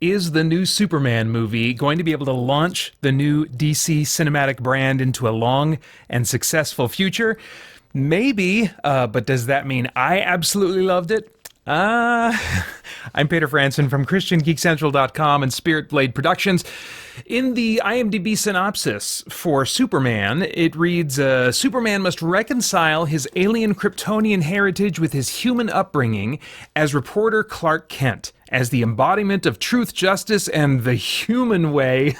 Is the new Superman movie going to be able to launch the new DC cinematic brand into a long and successful future? Maybe, but does that mean I absolutely loved it? Uh, I'm Peter Franson from christiangeekcentral.com and Spirit Blade Productions. In the IMDb synopsis for Superman, it reads, Superman must reconcile his alien Kryptonian heritage with his human upbringing as reporter Clark Kent, as the embodiment of truth, justice, and the human way.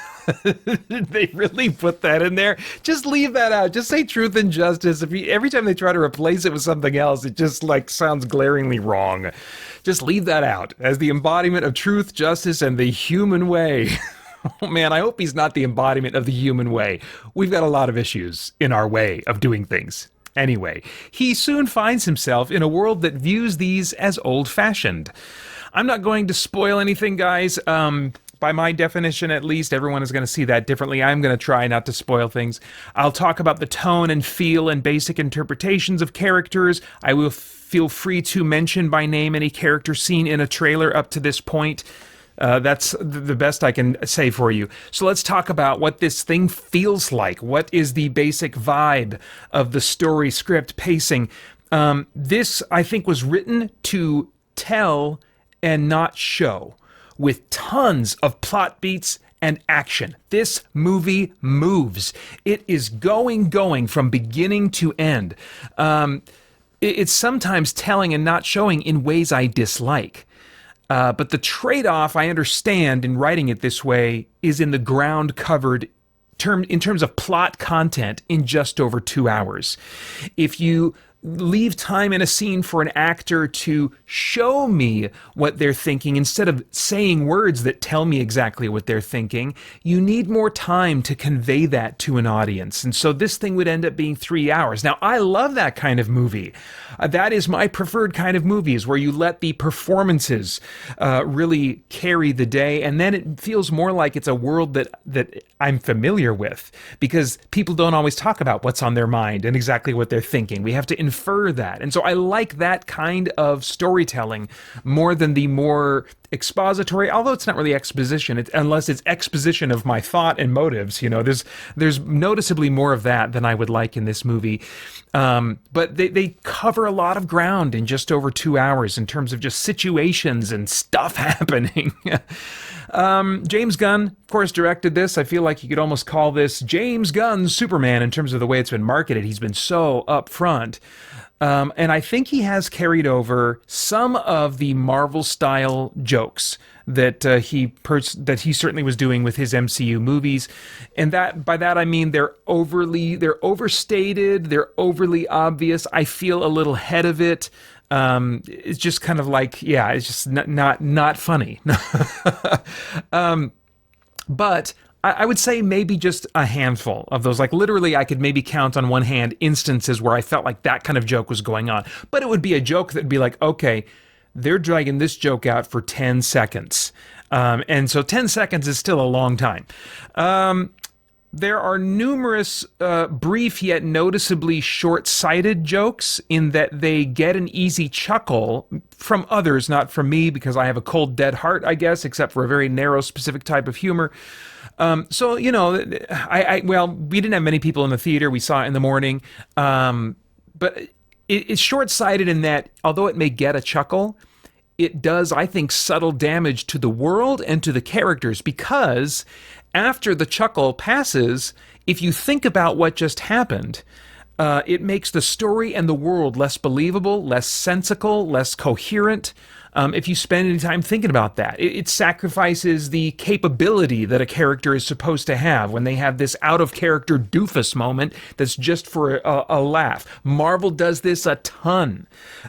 They really put that in there. Just leave that out. Just say truth and justice. Every time they try to replace it with something else, it just sounds glaringly wrong. Just leave that out as the embodiment of truth, justice, and the human way. Oh man, I hope he's not the embodiment of the human way. We've got a lot of issues in our way of doing things. Anyway, he soon finds himself in a world that views these as old-fashioned. I'm not going to spoil anything, guys. By my definition, at least, everyone is going to see that differently. I'm going to try not to spoil things. I'll talk about the tone and feel and basic interpretations of characters. I will feel free to mention by name any character seen in a trailer up to this point. That's the best I can say for you. So let's talk about what this thing feels like. What is the basic vibe of the story, script, pacing? This, I think, was written to tell and not show, with tons of plot beats and action. This movie moves. It is going from beginning to end. It's sometimes telling and not showing in ways I dislike. But the trade-off I understand in writing it this way is in the ground covered in terms of plot content in just over 2 hours. If you leave time in a scene for an actor to show me what they're thinking instead of saying words that tell me exactly what they're thinking, you need more time to convey that to an audience. And so this thing would end up being 3 hours. Now, I love that kind of movie. That is my preferred kind of movies, where you let the performances really carry the day, and then it feels more like it's a world that I'm familiar with, because people don't always talk about what's on their mind and exactly what they're thinking. We have to infer that. And so I like that kind of storytelling more than the more expository, although it's not really exposition, unless it's exposition of my thought and motives. You know, there's noticeably more of that than I would like in this movie. But they cover a lot of ground in just over 2 hours in terms of just situations and stuff happening. James Gunn, of course, directed this. I feel like you could almost call this James Gunn's Superman in terms of the way it's been marketed. He's been so upfront. And I think he has carried over some of the Marvel-style jokes that he certainly was doing with his MCU movies, and by that I mean they're overstated, they're overly obvious. I feel a little head of it. It's just kind of like, yeah, it's just not funny. But I would say maybe just a handful of those. Like literally, I could maybe count on one hand instances where I felt like that kind of joke was going on. But it would be a joke that'd be like, okay, they're dragging this joke out for 10 seconds. And so 10 seconds is still a long time. There are numerous brief yet noticeably short-sighted jokes in that they get an easy chuckle from others, not from me, because I have a cold, dead heart, I guess, except for a very narrow, specific type of humor. So, you know, well, we didn't have many people in the theater. We saw it in the morning. But it's short-sighted in that, although it may get a chuckle, it does, I think, subtle damage to the world and to the characters, because after the chuckle passes, if you think about what just happened, it makes the story and the world less believable, less sensical, less coherent. If you spend any time thinking about that, it sacrifices the capability that a character is supposed to have when they have this out-of-character doofus moment that's just for a laugh. Marvel does this a ton.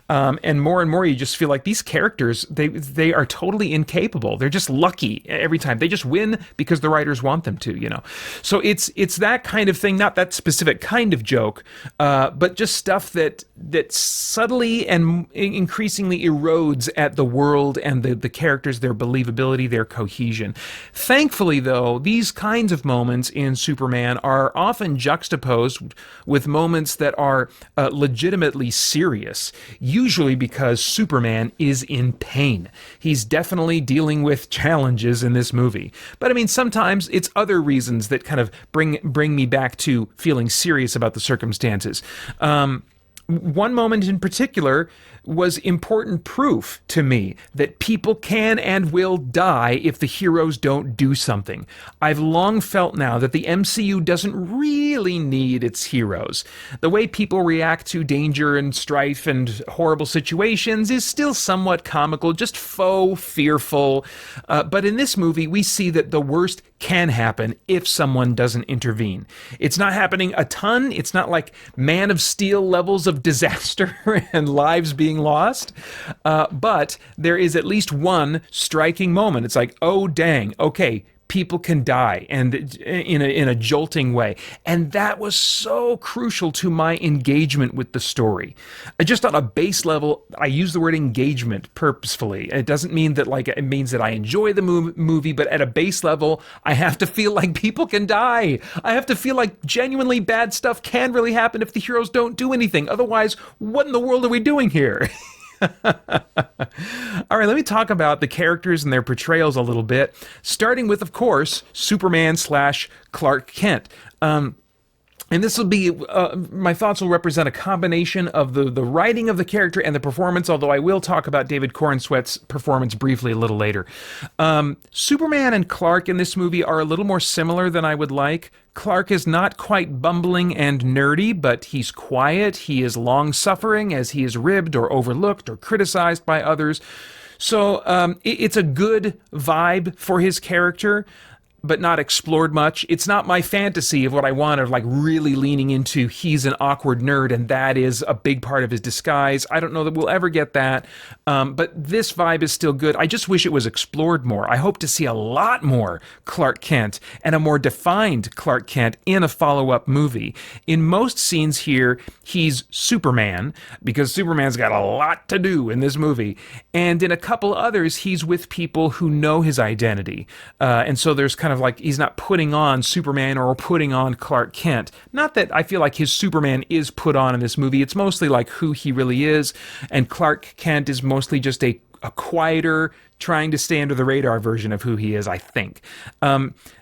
And more you just feel like these characters, they are totally incapable. They're just lucky every time. They just win because the writers want them to, you know. So it's that kind of thing, not that specific kind of joke, but just stuff that subtly and increasingly erodes at the world and the characters, their believability, their cohesion. Thankfully, though, these kinds of moments in Superman are often juxtaposed with moments that are legitimately serious, usually because Superman is in pain. He's definitely dealing with challenges in this movie. But I mean, sometimes it's other reasons that kind of bring me back to feeling serious about the circumstances. One moment in particular was important proof to me that people can and will die if the heroes don't do something. I've long felt now that the MCU doesn't really need its heroes. The way people react to danger and strife and horrible situations is still somewhat comical, just faux fearful. But in this movie, we see that the worst can happen if someone doesn't intervene. It's not happening a ton. It's not like Man of Steel levels of disaster and lives being lost. But there is at least one striking moment. It's like, oh, dang, okay, people can die, and in a jolting way. And that was so crucial to my engagement with the story. Just on a base level, I use the word engagement purposefully. It doesn't mean that it means that I enjoy the movie, but at a base level, I have to feel like people can die. I have to feel like genuinely bad stuff can really happen if the heroes don't do anything. Otherwise, what in the world are we doing here? All right, let me talk about the characters and their portrayals a little bit, starting with, of course, Superman / Clark Kent. And this will be, my thoughts will represent a combination of the writing of the character and the performance, although I will talk about David Corenswet's performance briefly a little later. Superman and Clark in this movie are a little more similar than I would like. Clark is not quite bumbling and nerdy, but he's quiet. He is long-suffering as he is ribbed or overlooked or criticized by others. So it's a good vibe for his character, but not explored much. It's not my fantasy of what I want, of really leaning into he's an awkward nerd and that is a big part of his disguise. I don't know that we'll ever get that, but this vibe is still good. I just wish it was explored more. I hope to see a lot more Clark Kent and a more defined Clark Kent in a follow-up movie. In most scenes here, he's Superman, because Superman's got a lot to do in this movie, and in a couple others, he's with people who know his identity, and so there's kind of he's not putting on Superman or putting on Clark Kent. Not that I feel like his Superman is put on in this movie. It's mostly who he really is, and Clark Kent is mostly just a quieter, trying to stay under the radar version of who he is, I think.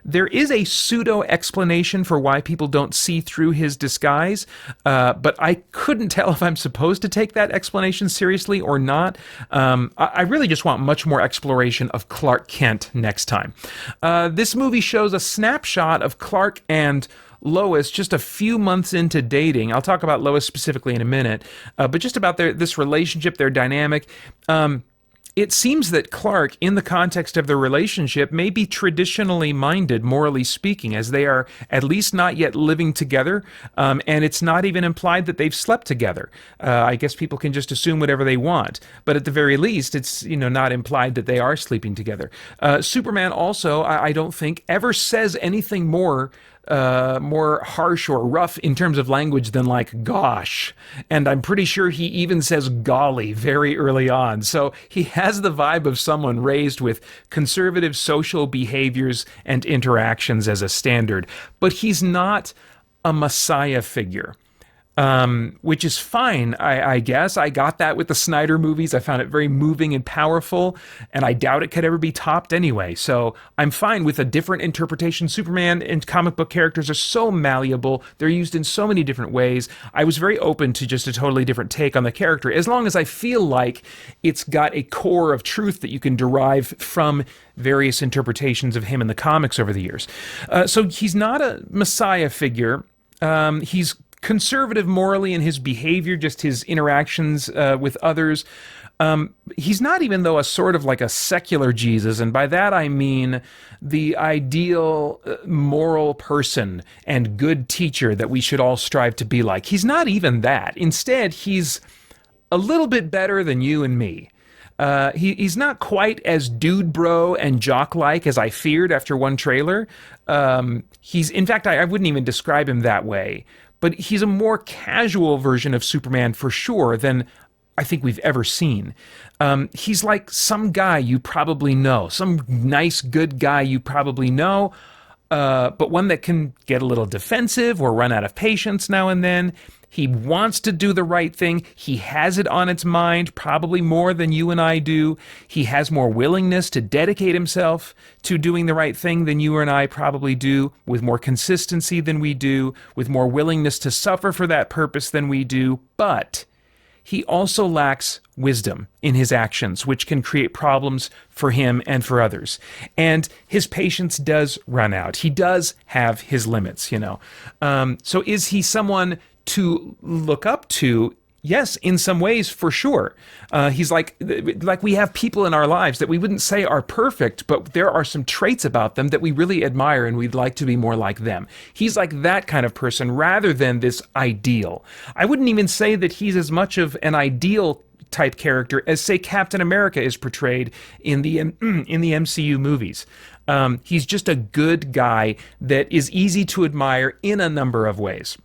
There is a pseudo explanation for why people don't see through his disguise, but I couldn't tell if I'm supposed to take that explanation seriously or not. I really just want much more exploration of Clark Kent next time. This movie shows a snapshot of Clark and Lois just a few months into dating. I'll talk about Lois specifically in a minute, but just about this relationship, their dynamic. It seems that Clark, in the context of their relationship, may be traditionally minded, morally speaking, as they are at least not yet living together, and it's not even implied that they've slept together. I guess people can just assume whatever they want, but at the very least, it's not implied that they are sleeping together. Superman also, I don't think, ever says anything more harsh or rough in terms of language than gosh. And I'm pretty sure he even says golly very early on. So he has the vibe of someone raised with conservative social behaviors and interactions as a standard. But he's not a messiah figure. Which is fine, I guess. I got that with the Snyder movies. I found it very moving and powerful, and I doubt it could ever be topped anyway. So I'm fine with a different interpretation. Superman and comic book characters are so malleable. They're used in so many different ways. I was very open to just a totally different take on the character, as long as I feel like it's got a core of truth that you can derive from various interpretations of him in the comics over the years. So he's not a messiah figure. He's conservative morally in his behavior, just his interactions with others. He's not even, though, a sort of a secular Jesus, and by that I mean the ideal moral person and good teacher that we should all strive to be like. He's not even that. Instead, he's a little bit better than you and me. He's not quite as dude bro and jock-like as I feared after one trailer. In fact, I wouldn't even describe him that way. But he's a more casual version of Superman for sure than I think we've ever seen. He's like some guy you probably know, some nice, good guy you probably know, but one that can get a little defensive or run out of patience now and then. He wants to do the right thing. He has it on its mind, probably more than you and I do. He has more willingness to dedicate himself to doing the right thing than you and I probably do, with more consistency than we do, with more willingness to suffer for that purpose than we do. But he also lacks wisdom in his actions, which can create problems for him and for others. And his patience does run out. He does have his limits, you know. So is he someone to look up to? Yes, in some ways, for sure. He's like we have people in our lives that we wouldn't say are perfect, but there are some traits about them that we really admire and we'd like to be more like them. He's like that kind of person rather than this ideal. I wouldn't even say that he's as much of an ideal type character as, say, Captain America is portrayed in the MCU movies. He's just a good guy that is easy to admire in a number of ways.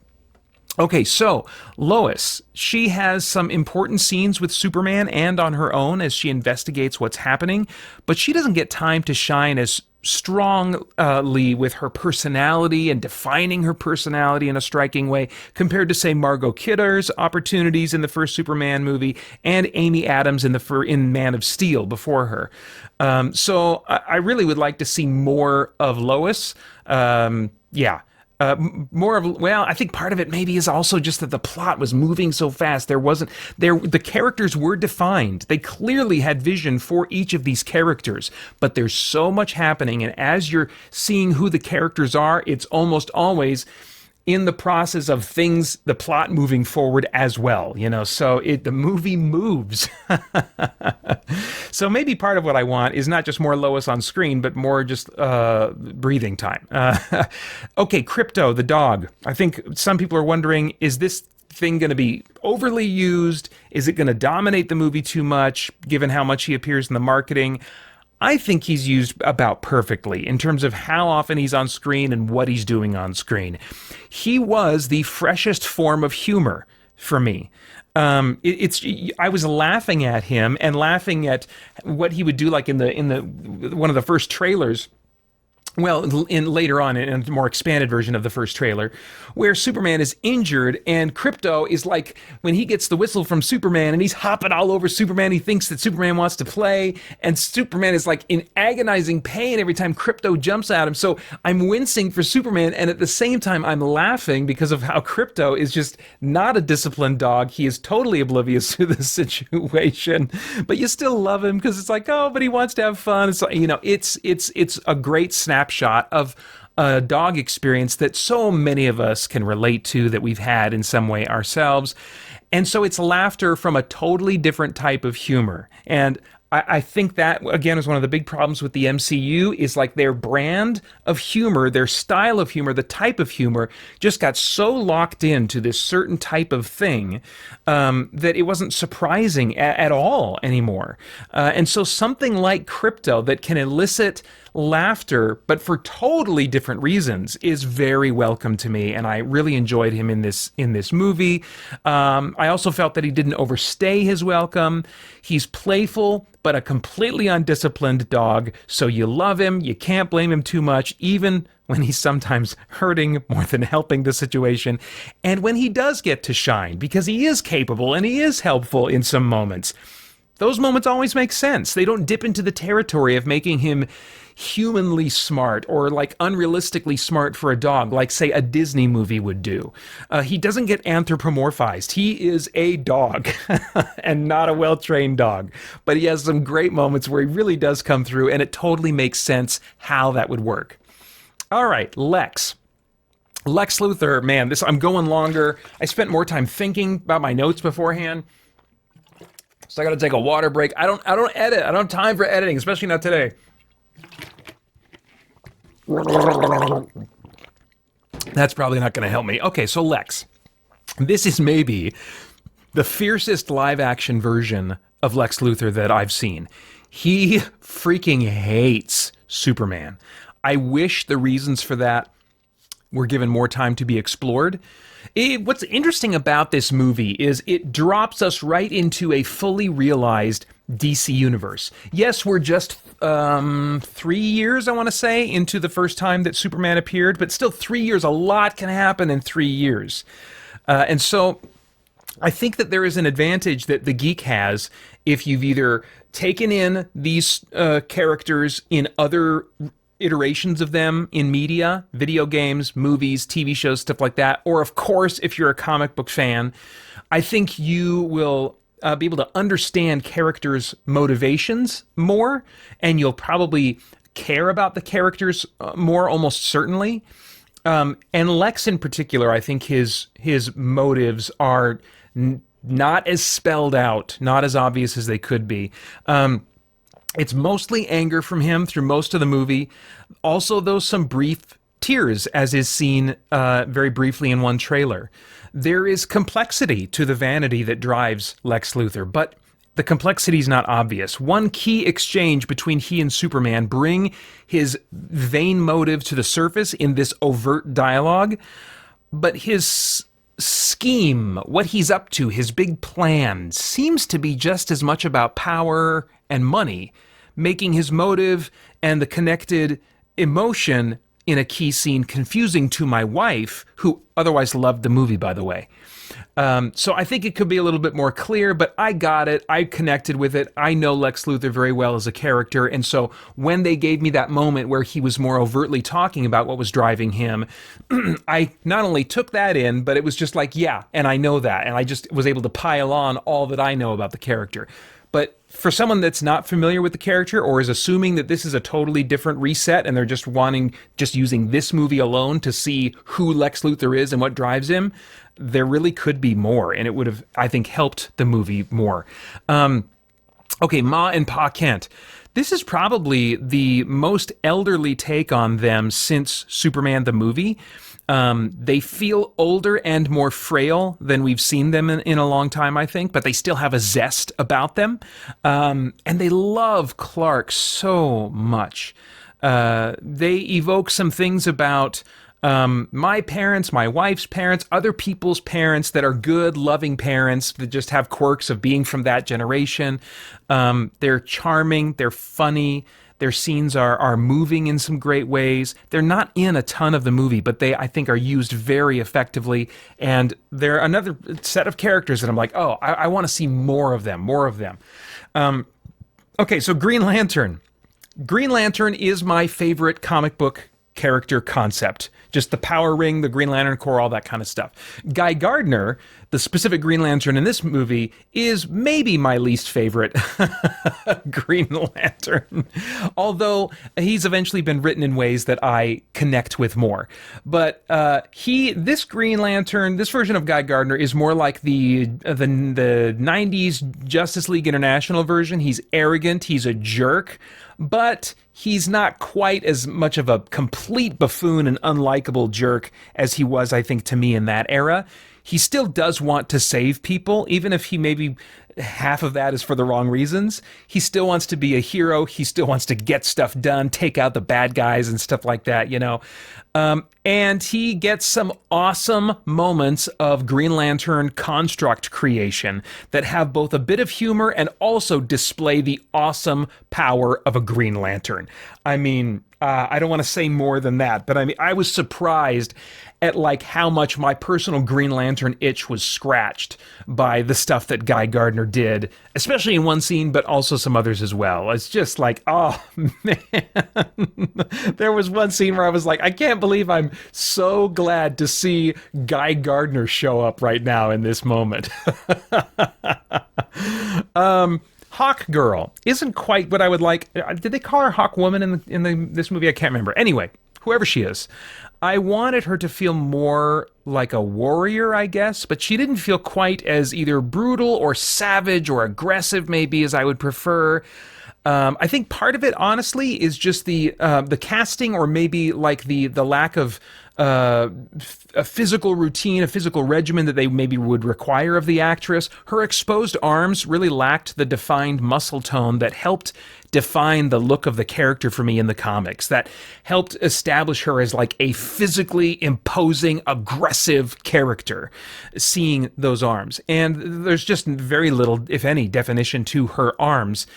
Okay, so Lois, she has some important scenes with Superman and on her own as she investigates what's happening, but she doesn't get time to shine as strongly with her personality and defining her personality in a striking way compared to, say, Margot Kidder's opportunities in the first Superman movie and Amy Adams in Man of Steel before her. So I really would like to see more of Lois. I think part of it maybe is also just that the plot was moving so fast. The characters were defined. They clearly had vision for each of these characters, but there's so much happening. And as you're seeing who the characters are, it's almost always in the process of things, the plot moving forward as well, you know, so the movie moves. So maybe part of what I want is not just more Lois on screen, but more just breathing time. Okay, Krypto, the dog. I think some people are wondering, is this thing going to be overly used? Is it going to dominate the movie too much, given how much he appears in the marketing? I think he's used about perfectly in terms of how often he's on screen and what he's doing on screen. He was the freshest form of humor for me. I was laughing at him and laughing at what he would do, like in the one of the first trailers. Well, later on, in a more expanded version of the first trailer, where Superman is injured and Krypto is like, when he gets the whistle from Superman and he's hopping all over Superman, he thinks that Superman wants to play, and Superman is like in agonizing pain every time Krypto jumps at him. So I'm wincing for Superman, and at the same time I'm laughing because of how Krypto is just not a disciplined dog. He is totally oblivious to the situation, but you still love him because it's like, oh, but he wants to have fun. It's like, you know, it's a great snapshot of a dog experience that so many of us can relate to, that we've had in some way ourselves. And so it's laughter from a totally different type of humor. And I think that, again, is one of the big problems with the MCU, is like their brand of humor, their style of humor, the type of humor just got so locked into this certain type of thing that it wasn't surprising at all anymore. And so something like Krypto that can elicit laughter, but for totally different reasons, is very welcome to me, and I really enjoyed him in this movie. I also felt that he didn't overstay his welcome. He's playful, but a completely undisciplined dog, so you love him, you can't blame him too much, even when he's sometimes hurting more than helping the situation, and when he does get to shine, because he is capable and he is helpful in some moments. Those moments always make sense. They don't dip into the territory of making him humanly smart or like unrealistically smart for a dog, like, say, a Disney movie would do. He doesn't get anthropomorphized. He is a dog and not a well-trained dog. But he has some great moments where he really does come through, and it totally makes sense how that would work. All right, Lex Luthor, man, I'm going longer. I spent more time thinking about my notes beforehand. So I got to take a water break. I don't edit. I don't have time for editing, especially not today. That's probably not going to help me. Okay, so Lex. This is maybe the fiercest live-action version of Lex Luthor that I've seen. He freaking hates Superman. I wish the reasons for that were given more time to be explored. What's interesting about this movie is it drops us right into a fully realized DC universe. Yes, we're just 3 years, I want to say, into the first time that Superman appeared, but still 3 years, a lot can happen in 3 years. And so I think that there is an advantage that the geek has if you've either taken in these characters in other iterations of them in media, video games, movies, TV shows, stuff like that, or of course, if you're a comic book fan, I think you will be able to understand characters' motivations more, and you'll probably care about the characters more, almost certainly. And Lex in particular, I think his motives are not as spelled out, not as obvious as they could be. It's mostly anger from him through most of the movie. Also, though, some brief tears, as is seen very briefly in one trailer. There is complexity to the vanity that drives Lex Luthor, but the complexity is not obvious. One key exchange between he and Superman bring his vain motive to the surface in this overt dialogue, but his scheme, what he's up to, his big plan, seems to be just as much about power and money, making his motive and the connected emotion in a key scene confusing to my wife, who otherwise loved the movie, by the way. So I think it could be a little bit more clear, but I got it. I connected with it. I know Lex Luthor very well as a character, and so when they gave me that moment where he was more overtly talking about what was driving him, I not only took that in, but it was just like, yeah, and I know that, and I just was able to pile on all that I know about the character. But for someone that's not familiar with the character or is assuming that this is a totally different reset and they're just using this movie alone to see who Lex Luthor is and what drives him, there really could be more, and it would have, I think, helped the movie more. Okay, Ma and Pa Kent. This is probably the most elderly take on them since Superman the movie. They feel older and more frail than we've seen them in a long time, I think, but they still have a zest about them. And they love Clark so much. They evoke some things about my parents, my wife's parents, other people's parents that are good, loving parents that just have quirks of being from that generation. They're charming, they're funny. Their scenes are moving in some great ways. They're not in a ton of the movie, but they, I think, are used very effectively. And they're another set of characters that I'm like, oh, I want to see more of them, more of them. Okay, so Green Lantern. Green Lantern is my favorite comic book character concept. Just the power ring, the Green Lantern Corps, all that kind of stuff. Guy Gardner, the specific Green Lantern in this movie, is maybe my least favorite Green Lantern. Although he's eventually been written in ways that I connect with more. But this Green Lantern, this version of Guy Gardner is more like the 90s Justice League International version. He's arrogant, he's a jerk, but he's not quite as much of a complete buffoon and unlikable jerk as he was, I think, to me in that era. He still does want to save people, even if he maybe half of that is for the wrong reasons. He still wants to be a hero. He still wants to get stuff done, take out the bad guys and stuff like that, you know. And he gets some awesome moments of Green Lantern construct creation that have both a bit of humor and also display the awesome power of a Green Lantern. I mean, I don't want to say more than that, but I mean, I was surprised at like how much my personal Green Lantern itch was scratched by the stuff that Guy Gardner did, especially in one scene, but also some others as well. It's just like, oh man, there was one scene where I was like, I can't believe I'm so glad to see Guy Gardner show up right now in this moment. Hawk Girl isn't quite what I would like. Did they call her Hawk Woman in this movie? I can't remember. Anyway, whoever she is, I wanted her to feel more like a warrior, I guess, but she didn't feel quite as either brutal or savage or aggressive, maybe, as I would prefer. I think part of it, honestly, is just the casting, or maybe like the lack of a physical routine, a physical regimen that they maybe would require of the actress. Her exposed arms really lacked the defined muscle tone that helped define the look of the character for me in the comics, that helped establish her as like a physically imposing, aggressive character, seeing those arms. And there's just very little, if any, definition to her arms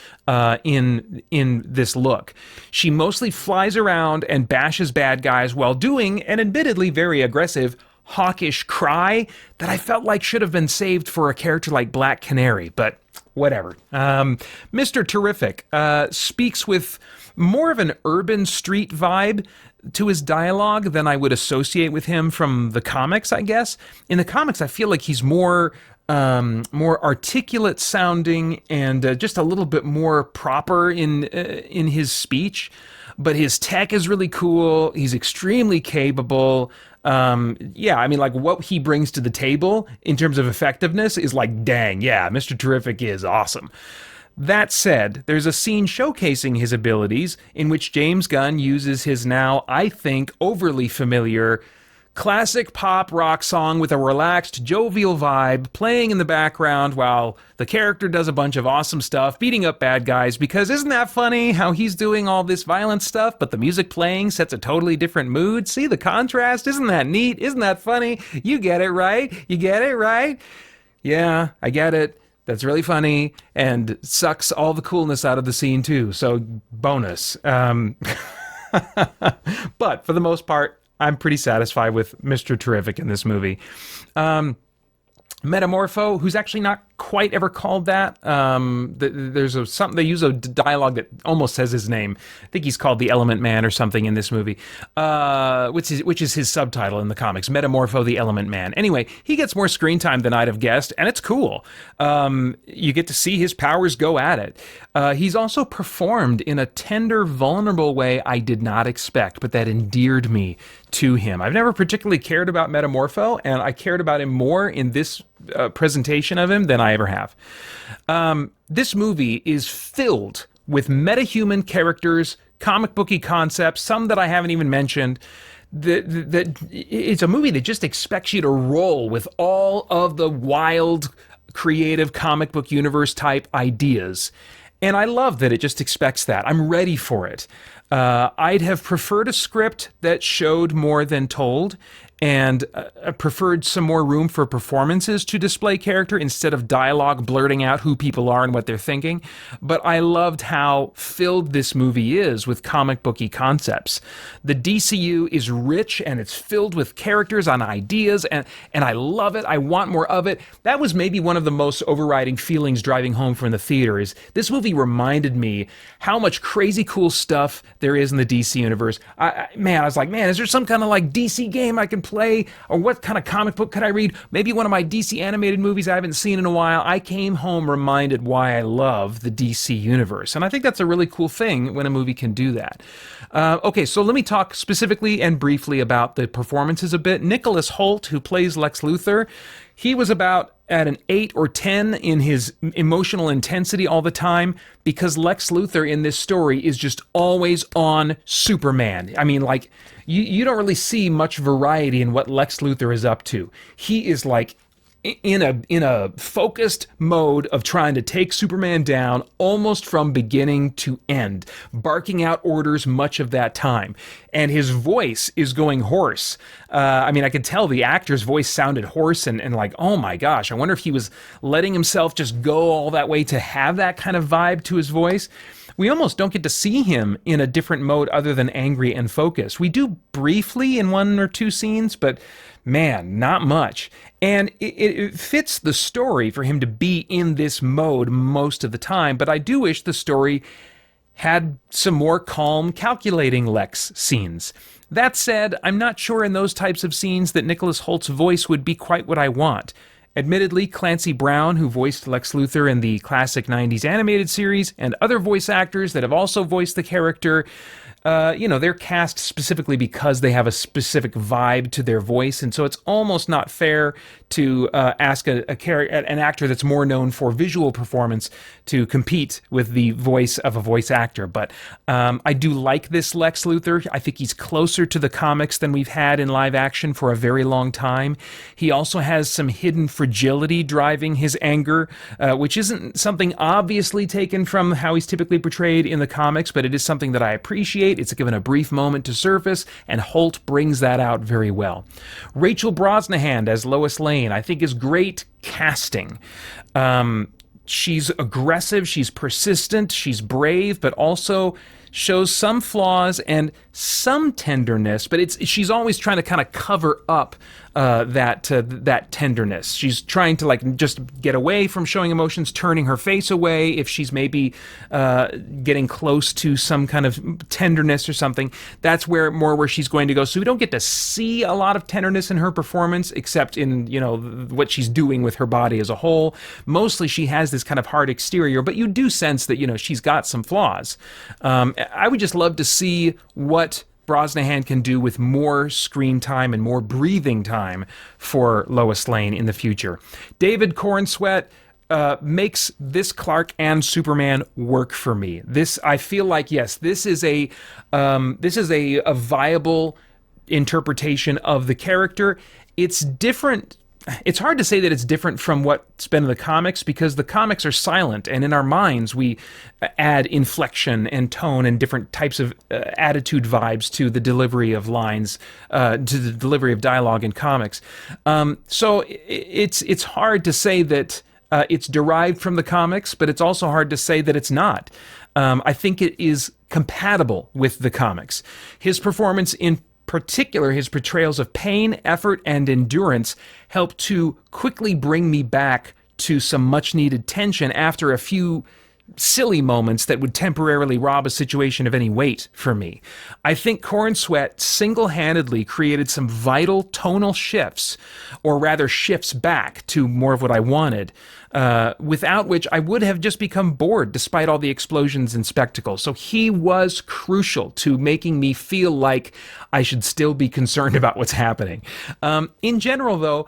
in this look. She mostly flies around and bashes bad guys while doing an admittedly very aggressive, hawkish cry that I felt like should have been saved for a character like Black Canary, but whatever. Mr. Terrific speaks with more of an urban street vibe to his dialogue than I would associate with him from the comics, I guess. In the comics, I feel like he's more articulate sounding and just a little bit more proper in his speech. But his tech is really cool. He's extremely capable. Yeah, I mean, like what he brings to the table in terms of effectiveness is like, dang, yeah, Mr. Terrific is awesome. That said, there's a scene showcasing his abilities in which James Gunn uses his now, I think, overly familiar classic pop rock song with a relaxed, jovial vibe playing in the background while the character does a bunch of awesome stuff, beating up bad guys, because isn't that funny how he's doing all this violent stuff, but the music playing sets a totally different mood? See the contrast? Isn't that neat? Isn't that funny? You get it, right? You get it, right? Yeah, I get it. That's really funny and sucks all the coolness out of the scene too, so bonus. But for the most part, I'm pretty satisfied with Mr. Terrific in this movie. Metamorpho, who's actually not quite ever called that. There's something, they use a dialogue that almost says his name. I think he's called the Element Man or something in this movie, which is his subtitle in the comics, Metamorpho the Element Man. Anyway, he gets more screen time than I'd have guessed, and it's cool. You get to see his powers go at it. He's also performed in a tender, vulnerable way I did not expect, but that endeared me to him. I've never particularly cared about Metamorpho, and I cared about him more in this presentation of him than I ever have. This movie is filled with metahuman characters, comic booky concepts, some that I haven't even mentioned. It's a movie that just expects you to roll with all of the wild, creative comic book universe type ideas. And I love that it just expects that. I'm ready for it. I'd have preferred a script that showed more than told, and preferred some more room for performances to display character instead of dialogue blurting out who people are and what they're thinking. But I loved how filled this movie is with comic booky concepts. The DCU is rich and it's filled with characters and ideas, and I love it. I want more of it. That was maybe one of the most overriding feelings driving home from the theater, is this movie reminded me how much crazy cool stuff there is in the DC universe. I was like, man, is there some kind of like DC game I can play, or what kind of comic book could I read? Maybe one of my DC animated movies I haven't seen in a while. I came home reminded why I love the DC universe, and I think that's a really cool thing when a movie can do that. Okay, so let me talk specifically and briefly about the performances a bit. Nicholas Hoult, who plays Lex Luthor, he was about at an 8 or 10 in his emotional intensity all the time, because Lex Luthor in this story is just always on Superman. I mean, like, you don't really see much variety in what Lex Luthor is up to. He is like in a focused mode of trying to take Superman down almost from beginning to end, barking out orders much of that time. And his voice is going hoarse. I mean, I could tell the actor's voice sounded hoarse and like, oh my gosh, I wonder if he was letting himself just go all that way to have that kind of vibe to his voice. We almost don't get to see him in a different mode other than angry and focused. We do briefly in 1 or 2 scenes, but man, not much. And it fits the story for him to be in this mode most of the time, but I do wish the story had some more calm, calculating Lex scenes. That said, I'm not sure in those types of scenes that Nicholas Holt's voice would be quite what I want. Admittedly, Clancy Brown, who voiced Lex Luthor in the classic 90s animated series, and other voice actors that have also voiced the character, they're cast specifically because they have a specific vibe to their voice, and so it's almost not fair to ask an actor that's more known for visual performance to compete with the voice of a voice actor. But I do like this Lex Luthor. I think he's closer to the comics than we've had in live action for a very long time. He also has some hidden fragility driving his anger, which isn't something obviously taken from how he's typically portrayed in the comics, but it is something that I appreciate. It's given a brief moment to surface, and Holt brings that out very well. Rachel Brosnahan as Lois Lane, I think, is great casting. She's aggressive, she's persistent, she's brave, but also shows some flaws and some tenderness, but she's always trying to kind of cover up that tenderness. She's trying to just get away from showing emotions, turning her face away if she's maybe getting close to some kind of tenderness or something. That's where she's going to go. So we don't get to see a lot of tenderness in her performance, except in what she's doing with her body as a whole. Mostly she has this kind of hard exterior, but you do sense that she's got some flaws. I would just love to see what Brosnahan can do with more screen time and more breathing time for Lois Lane in the future. David Corenswet makes this Clark and Superman work for me. I feel like, yes, this is a viable interpretation of the character. It's different. It's hard to say that it's different from what's been in the comics, because the comics are silent, and in our minds we add inflection and tone and different types of attitude vibes to the delivery of lines, to the delivery of dialogue in comics. So it's hard to say that it's derived from the comics, but it's also hard to say that it's not. I think it is compatible with the comics. His performance, in particular, his portrayals of pain, effort, and endurance, help to quickly bring me back to some much-needed tension after a few silly moments that would temporarily rob a situation of any weight for me. I think Corenswet single-handedly created some vital tonal shifts, or rather shifts back to more of what I wanted, without which I would have just become bored despite all the explosions and spectacle. So he was crucial to making me feel like I should still be concerned about what's happening. In general, though,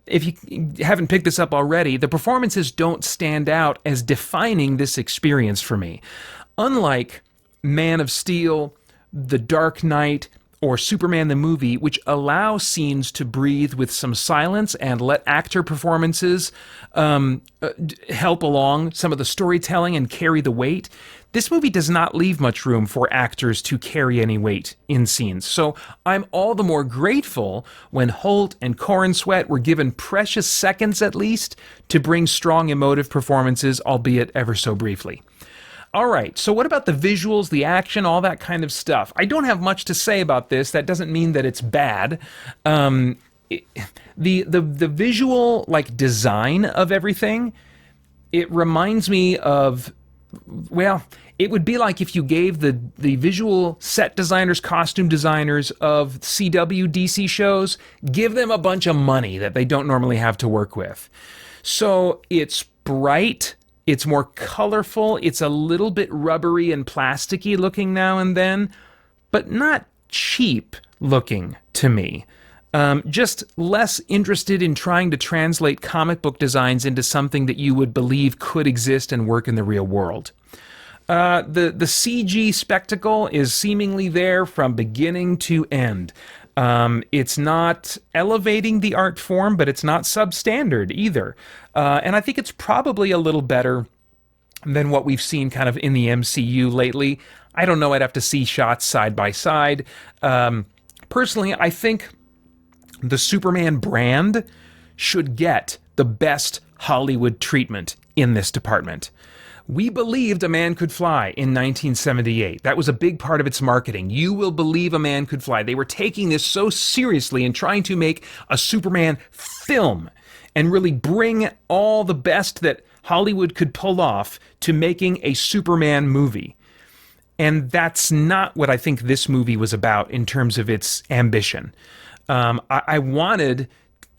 if you haven't picked this up already, the performances don't stand out as defining this experience for me. Unlike Man of Steel, The Dark Knight, or Superman the movie, which allow scenes to breathe with some silence and let actor performances help along some of the storytelling and carry the weight, this movie does not leave much room for actors to carry any weight in scenes. So I'm all the more grateful when Holt and Corenswet were given precious seconds at least to bring strong emotive performances, albeit ever so briefly. All right, so what about the visuals, the action, all that kind of stuff? I don't have much to say about this. That doesn't mean that it's bad. The visual design of everything, it reminds me of, well, it would be like if you gave the visual set designers, costume designers of CW DC shows, give them a bunch of money that they don't normally have to work with. So it's bright. It's more colorful. It's a little bit rubbery and plasticky looking now and then, but not cheap looking to me. Just less interested in trying to translate comic book designs into something that you would believe could exist and work in the real world. The CG spectacle is seemingly there from beginning to end. It's not elevating the art form, but it's not substandard either. And I think it's probably a little better than what we've seen kind of in the MCU lately. I don't know, I'd have to see shots side by side. Personally, I think the Superman brand should get the best Hollywood treatment in this department. We believed a man could fly in 1978. That was a big part of its marketing. You will believe a man could fly. They were taking this so seriously and trying to make a Superman film and really bring all the best that Hollywood could pull off to making a Superman movie. And that's not what I think this movie was about in terms of its ambition. I wanted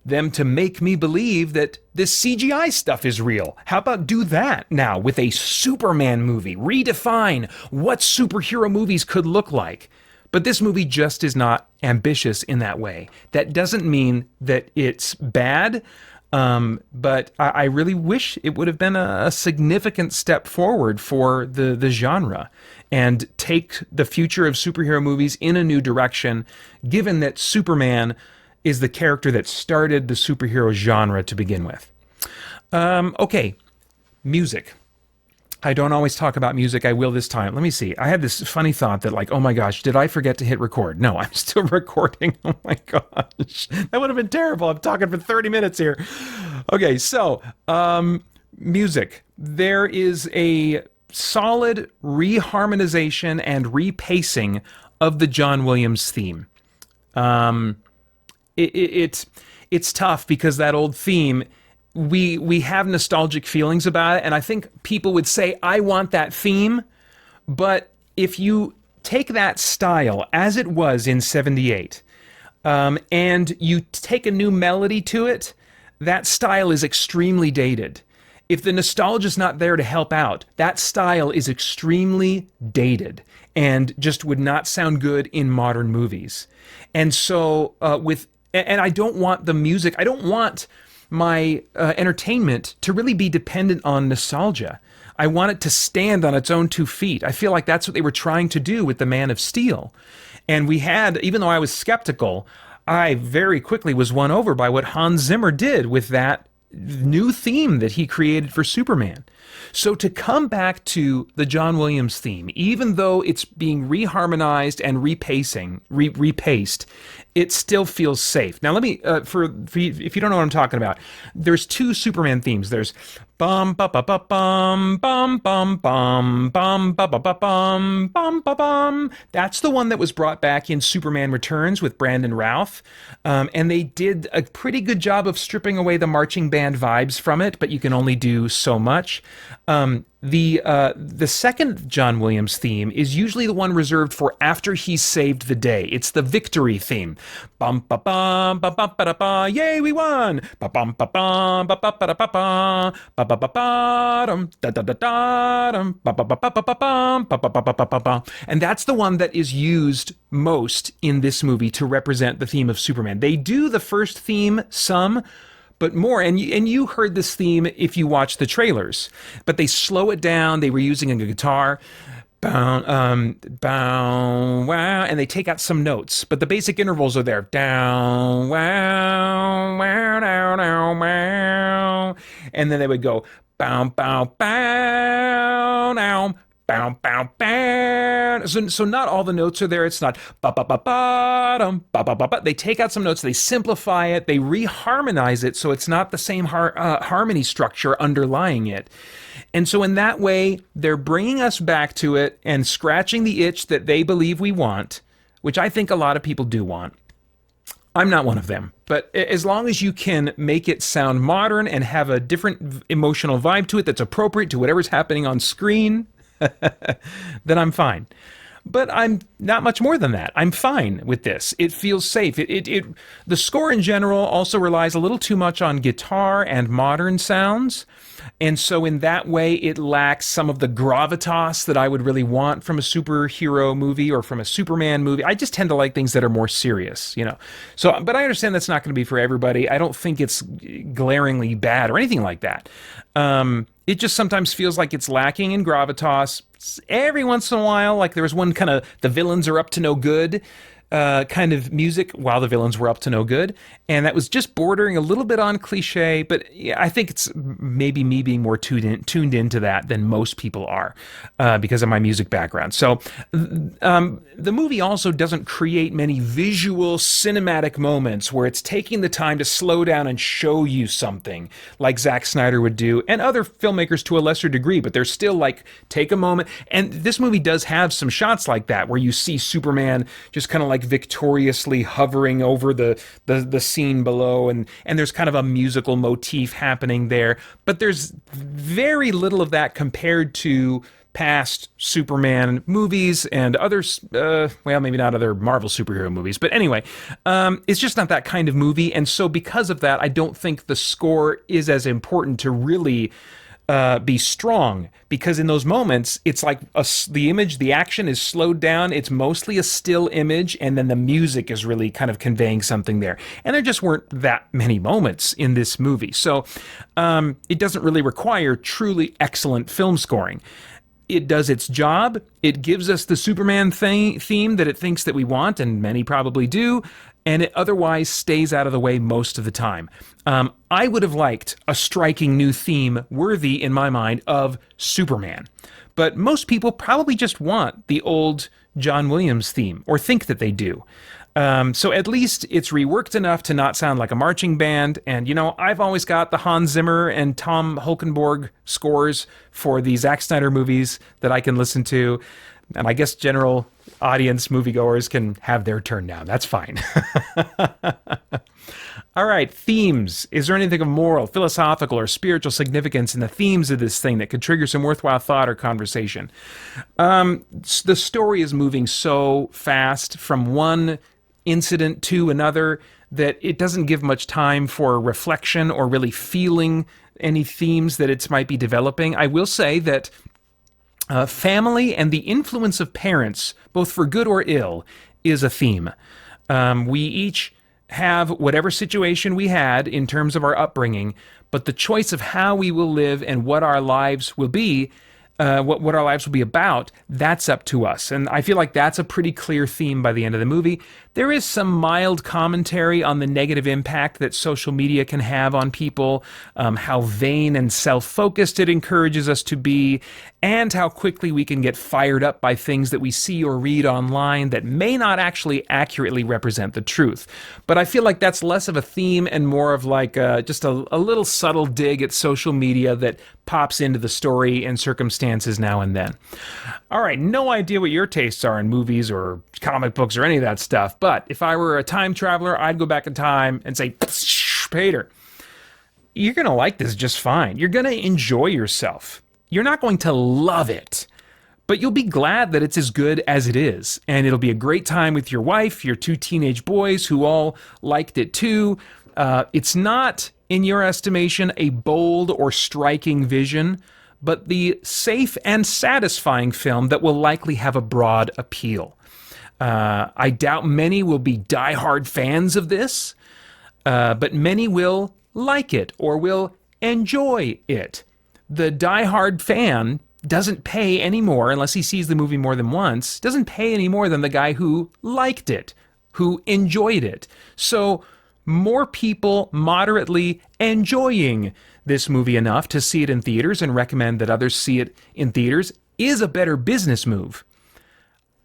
them to make me believe that this CGI stuff is real. How about do that now with a Superman movie? Redefine what superhero movies could look like. But this movie just is not ambitious in that way. That doesn't mean that it's bad, but I really wish it would have been a significant step forward for the genre and take the future of superhero movies in a new direction, given that Superman is the character that started the superhero genre to begin with. Okay, music. I don't always talk about music. I will this time. Let me see. I had this funny thought that like, oh my gosh, did I forget to hit record? No, I'm still recording. Oh my gosh. That would have been terrible. I'm talking for 30 minutes here. Okay, so music. There is a solid reharmonization and repacing of the John Williams theme. It's tough because that old theme, we have nostalgic feelings about it, and I think people would say, I want that theme, but if you take that style as it was in 78, and you take a new melody to it, that style is extremely dated. If the nostalgia is not there to help out, that style is extremely dated and just would not sound good in modern movies. And so and I don't want the music, I don't want my entertainment to really be dependent on nostalgia. I want it to stand on its own 2 feet. I feel like that's what they were trying to do with The Man of Steel. And we had, even though I was skeptical, I very quickly was won over by what Hans Zimmer did with that new theme that he created for Superman. So to come back to the John Williams theme, even though it's being reharmonized and repaced, it still feels safe. Now let me, for if you don't know what I'm talking about, there's 2 Superman themes. There's bum ba ba ba bum bum bum bum bum ba ba ba bum bum ba bum. That's the one that was brought back in Superman Returns with Brandon Routh, and they did a pretty good job of stripping away the marching band vibes from it. But you can only do so much. The second John Williams theme is usually the one reserved for after he's saved the day. It's the victory theme. Bum ba bum ba ba ba ba. Yay, we won! Ba bum ba bum ba ba ba ba ba ba ba ba ba dum da da da da dum ba ba ba ba ba ba bum ba ba ba ba ba ba. And that's the one that is used most in this movie to represent the theme of Superman. They do the first theme some, but more, and you heard this theme if you watch the trailers, but they slow it down. They were using a guitar, bow, bow, wow, and they take out some notes, but the basic intervals are there, down, wow, wow, down, down, wow, and then they would go, bow, bow, bow, down. Bow, bow, bow. So not all the notes are there. It's not ba ba ba ba dum ba ba ba ba. They take out some notes. They simplify it. They reharmonize it so it's not the same harmony structure underlying it. And so in that way, they're bringing us back to it and scratching the itch that they believe we want, which I think a lot of people do want. I'm not one of them, but as long as you can make it sound modern and have a different emotional vibe to it that's appropriate to whatever's happening on screen, then I'm fine. But I'm not much more than that. I'm fine with this. It feels safe. The score in general also relies a little too much on guitar and modern sounds. And so in that way, it lacks some of the gravitas that I would really want from a superhero movie or from a Superman movie. I just tend to like things that are more serious, you know. So, but I understand that's not going to be for everybody. I don't think it's glaringly bad or anything like that. It just sometimes feels like it's lacking in gravitas. Every once in a while, like there was one kind of the villains are up to no good kind of music while the villains were up to no good. And that was just bordering a little bit on cliche, but yeah, I think it's maybe me being more tuned into that than most people are because of my music background. So the movie also doesn't create many visual cinematic moments where it's taking the time to slow down and show you something like Zack Snyder would do and other filmmakers to a lesser degree, but they're still like, take a moment. And this movie does have some shots like that where you see Superman just kind of like victoriously hovering over the scene below, and there's kind of a musical motif happening there, but there's very little of that compared to past Superman movies and others, well, maybe not other Marvel superhero movies, but anyway, it's just not that kind of movie. And so because of that, I don't think the score is as important to really be strong, because in those moments it's like the image, the action is slowed down, it's mostly a still image, and then the music is really kind of conveying something there, and there just weren't that many moments in this movie. So it doesn't really require truly excellent film scoring. It does its job. It gives us the Superman theme that it thinks that we want, and many probably do, and it otherwise stays out of the way most of the time. I would have liked a striking new theme worthy, in my mind, of Superman. But most people probably just want the old John Williams theme, or think that they do. So at least it's reworked enough to not sound like a marching band. And, you know, I've always got the Hans Zimmer and Tom Holkenborg scores for the Zack Snyder movies that I can listen to. And I guess general audience moviegoers can have their turn now. That's fine. All right, themes. Is there anything of moral, philosophical, or spiritual significance in the themes of this thing that could trigger some worthwhile thought or conversation? The story is moving so fast from one incident to another that it doesn't give much time for reflection or really feeling any themes that it might be developing. I will say that family and the influence of parents, both for good or ill, is a theme. We each have whatever situation we had in terms of our upbringing, but the choice of how we will live and what our lives will be, what our lives will be about, that's up to us. And I feel like that's a pretty clear theme by the end of the movie. There is some mild commentary on the negative impact that social media can have on people, how vain and self-focused it encourages us to be, and how quickly we can get fired up by things that we see or read online that may not actually accurately represent the truth. But I feel like that's less of a theme and more of like just a little subtle dig at social media that pops into the story and circumstances now and then. All right, no idea what your tastes are in movies or comic books or any of that stuff, but if I were a time traveler, I'd go back in time and say, Peter, you're going to like this just fine. You're going to enjoy yourself. You're not going to love it, but you'll be glad that it's as good as it is. And it'll be a great time with your wife, your two teenage boys who all liked it too. It's not, in your estimation, a bold or striking vision, but the safe and satisfying film that will likely have a broad appeal. I doubt many will be diehard fans of this, but many will like it or will enjoy it. The diehard fan doesn't pay any more, unless he sees the movie more than once, doesn't pay any more than the guy who liked it, who enjoyed it. So more people moderately enjoying this movie enough to see it in theaters and recommend that others see it in theaters is a better business move.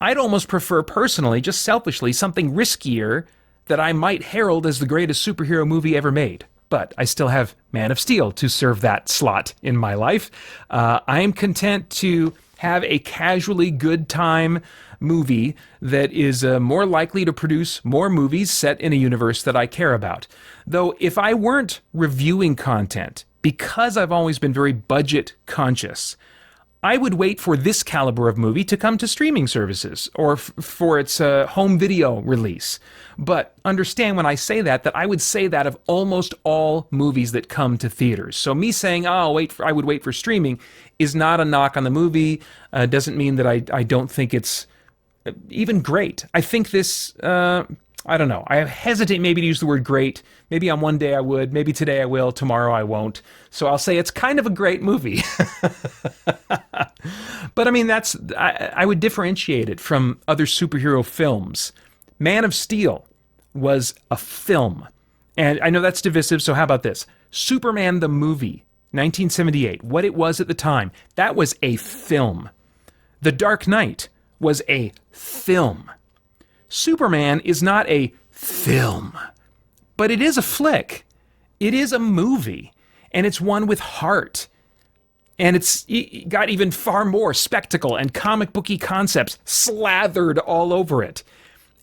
I'd almost prefer personally, just selfishly, something riskier that I might herald as the greatest superhero movie ever made. But I still have Man of Steel to serve that slot in my life. I am content to have a casually good time movie that is more likely to produce more movies set in a universe that I care about. Though if I weren't reviewing content, because I've always been very budget conscious, I would wait for this caliber of movie to come to streaming services or for its home video release. But understand when I say that I would say that of almost all movies that come to theaters. So me saying, I would wait for streaming is not a knock on the movie. Doesn't mean that I don't think it's even great. I think this, I don't know. I hesitate maybe to use the word great. Maybe on one day I would. Maybe today I will. Tomorrow I won't. So I'll say it's kind of a great movie. But I mean, I would differentiate it from other superhero films. Man of Steel was a film. And I know that's divisive, so how about this? Superman the movie, 1978, what it was at the time, that was a film. The Dark Knight was a film. Superman is not a film, but it is a flick. It is a movie, and it's one with heart. And it's got even far more spectacle and comic booky concepts slathered all over it.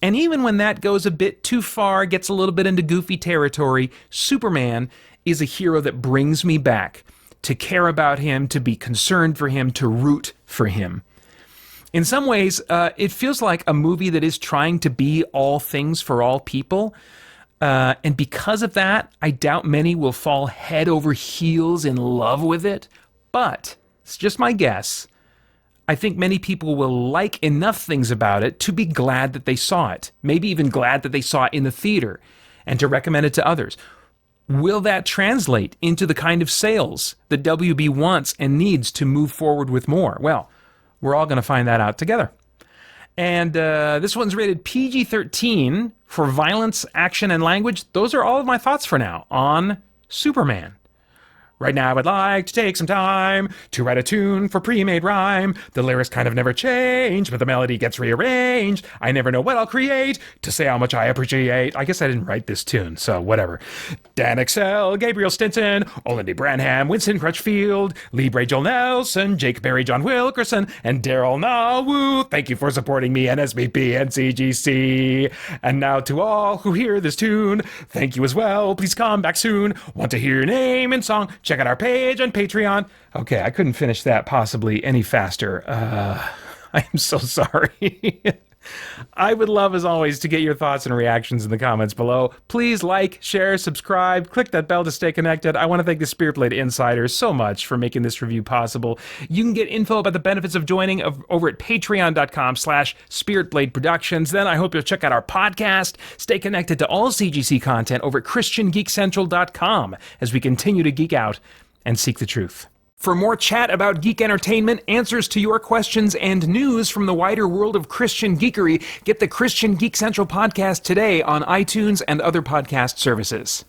And even when that goes a bit too far, gets a little bit into goofy territory, Superman is a hero that brings me back to care about him, to be concerned for him, to root for him. In some ways, it feels like a movie that is trying to be all things for all people. And because of that, I doubt many will fall head over heels in love with it. But it's just my guess. I think many people will like enough things about it to be glad that they saw it. Maybe even glad that they saw it in the theater and to recommend it to others. Will that translate into the kind of sales that WB wants and needs to move forward with more? Well, we're all going to find that out together. And this one's rated PG-13 for violence, action, and language. Those are all of my thoughts for now on Superman. Right now I would like to take some time to write a tune for pre-made rhyme. The lyrics kind of never change, but the melody gets rearranged. I never know what I'll create to say how much I appreciate. I guess I didn't write this tune, so whatever. Dan Excel, Gabriel Stinson, Olendy Branham, Winston Crutchfield, Lee Bray Joel Nelson, Jake Berry, John Wilkerson, and Daryl Nawu. Thank you for supporting me, NSBP and CGC. And now to all who hear this tune, thank you as well. Please come back soon. Want to hear your name and song? Check out our page on Patreon. Okay, I couldn't finish that possibly any faster. I'm so sorry. I would love, as always, to get your thoughts and reactions in the comments below. Please like, share, subscribe, click that bell to stay connected. I want to thank the Spirit Blade Insiders so much for making this review possible. You can get info about the benefits of joining over at patreon.com/spiritblade productions. Then I hope you'll check out our podcast. Stay connected to all CGC content over at christiangeekcentral.com as we continue to geek out and seek the truth. For more chat about geek entertainment, answers to your questions, and news from the wider world of Christian geekery, get the Christian Geek Central podcast today on iTunes and other podcast services.